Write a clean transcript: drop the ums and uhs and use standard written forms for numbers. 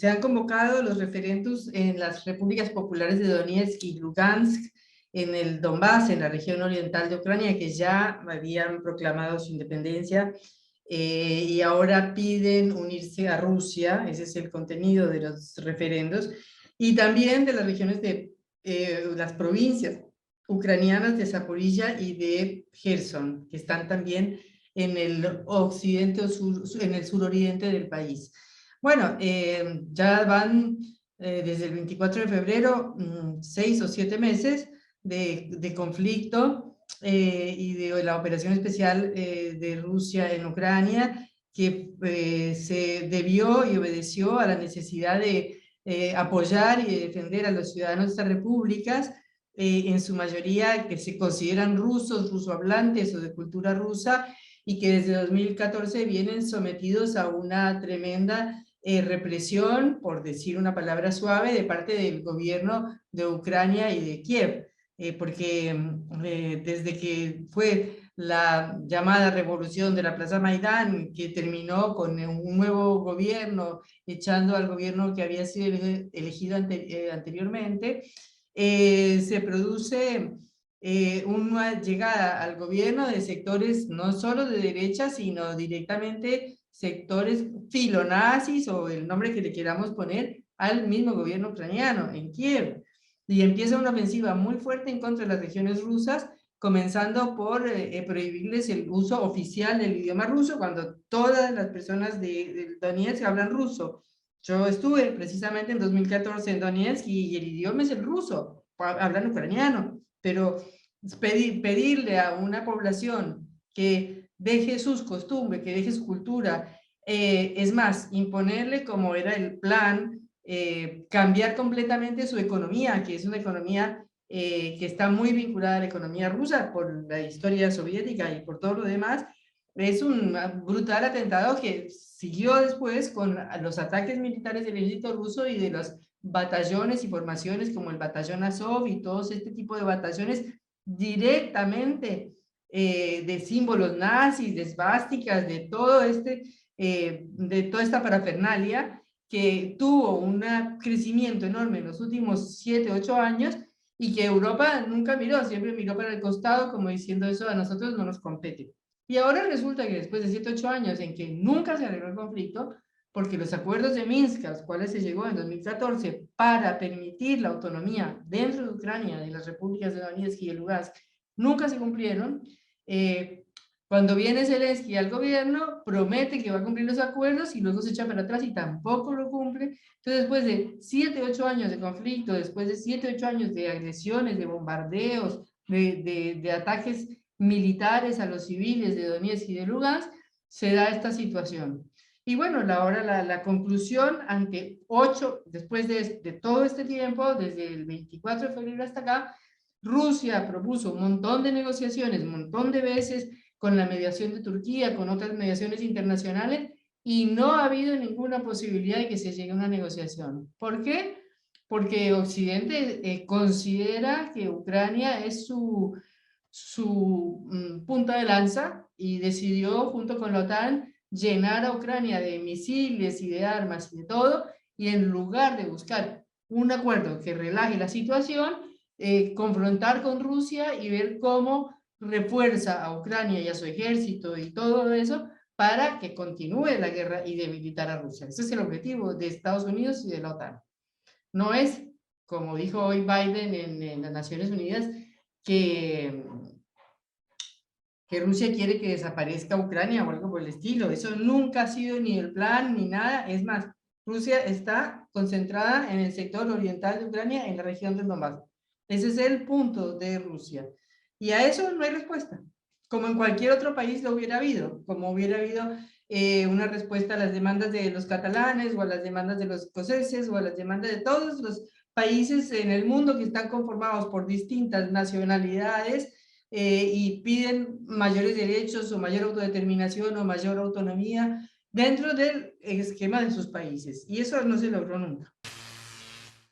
se han convocado los referendos en las repúblicas populares de Donetsk y Lugansk, en el Donbass, en la región oriental de Ucrania, que ya habían proclamado su independencia, y ahora piden unirse a Rusia. Ese es el contenido de los referendos, y también de las regiones de las provincias ucranianas de Zaporilla y de Gerson, que están también en el occidente o sur, en el suroriente del país. Bueno, ya van desde el 24 de febrero 6 o 7 meses de conflicto y de la operación especial de Rusia en Ucrania, que se debió y obedeció a la necesidad de apoyar y defender a los ciudadanos de estas repúblicas, en su mayoría que se consideran rusos, rusohablantes o de cultura rusa, y que desde 2014 vienen sometidos a una tremenda represión, por decir una palabra suave, de parte del gobierno de Ucrania y de Kiev, porque desde que fue la llamada revolución de la Plaza Maidán, que terminó con un nuevo gobierno, echando al gobierno que había sido elegido anteriormente, se produce una llegada al gobierno de sectores no solo de derecha, sino directamente sectores filonazis, o el nombre que le queramos poner, al mismo gobierno ucraniano en Kiev. Y empieza una ofensiva muy fuerte en contra de las regiones rusas, comenzando por prohibirles el uso oficial del idioma ruso, cuando todas las personas de Donetsk hablan ruso. Yo estuve precisamente en 2014 en Donetsk y el idioma es el ruso, hablan ucraniano, pero pedirle a una población que deje sus costumbres, que deje su cultura, es más, imponerle, como era el plan, cambiar completamente su economía, que es una economía que está muy vinculada a la economía rusa por la historia soviética y por todo lo demás. Es un brutal atentado que siguió después con los ataques militares del ejército ruso y de los batallones y formaciones como el batallón Azov y todos este tipo de batallones directamente de símbolos nazis, de esvásticas, de todo de toda esta parafernalia, que tuvo un crecimiento enorme en los últimos 7, 8 años, y que Europa nunca miró, siempre miró para el costado como diciendo: eso a nosotros no nos compete. Y ahora resulta que después de 7, 8 años en que nunca se arregló el conflicto, porque los acuerdos de Minsk, a los cuales se llegó en 2014 para permitir la autonomía dentro de Ucrania, de las repúblicas de Donetsk y de Lugansk, nunca se cumplieron. Cuando viene Zelensky al gobierno, promete que va a cumplir los acuerdos y luego se echa para atrás y tampoco lo cumple. Entonces, después de 7, 8 años de conflicto, después de 7, 8 años de agresiones, de bombardeos, de ataques militares a los civiles de Donetsk y de Lugansk, se da esta situación. Y bueno, ahora la conclusión, ante 8, después de todo este tiempo, desde el 24 de febrero hasta acá, Rusia propuso un montón de negociaciones, un montón de veces, con la mediación de Turquía, con otras mediaciones internacionales, y no ha habido ninguna posibilidad de que se llegue a una negociación. ¿Por qué? Porque Occidente considera que Ucrania es su punta de lanza, y decidió, junto con la OTAN, llenar a Ucrania de misiles y de armas y de todo, y en lugar de buscar un acuerdo que relaje la situación, confrontar con Rusia y ver cómo refuerza a Ucrania y a su ejército y todo eso para que continúe la guerra y debilitar a Rusia. Ese es el objetivo de Estados Unidos y de la OTAN. No es, como dijo hoy Biden en las Naciones Unidas, que Rusia quiere que desaparezca Ucrania o algo por el estilo. Eso nunca ha sido ni el plan ni nada. Es más, Rusia está concentrada en el sector oriental de Ucrania, en la región del Donbass. Ese es el punto de Rusia. Y a eso no hay respuesta. Como en cualquier otro país lo hubiera habido, como hubiera habido una respuesta a las demandas de los catalanes, o a las demandas de los escoceses, o a las demandas de todos los países en el mundo que están conformados por distintas nacionalidades, y piden mayores derechos o mayor autodeterminación o mayor autonomía dentro del esquema de sus países. Y eso no se logró nunca.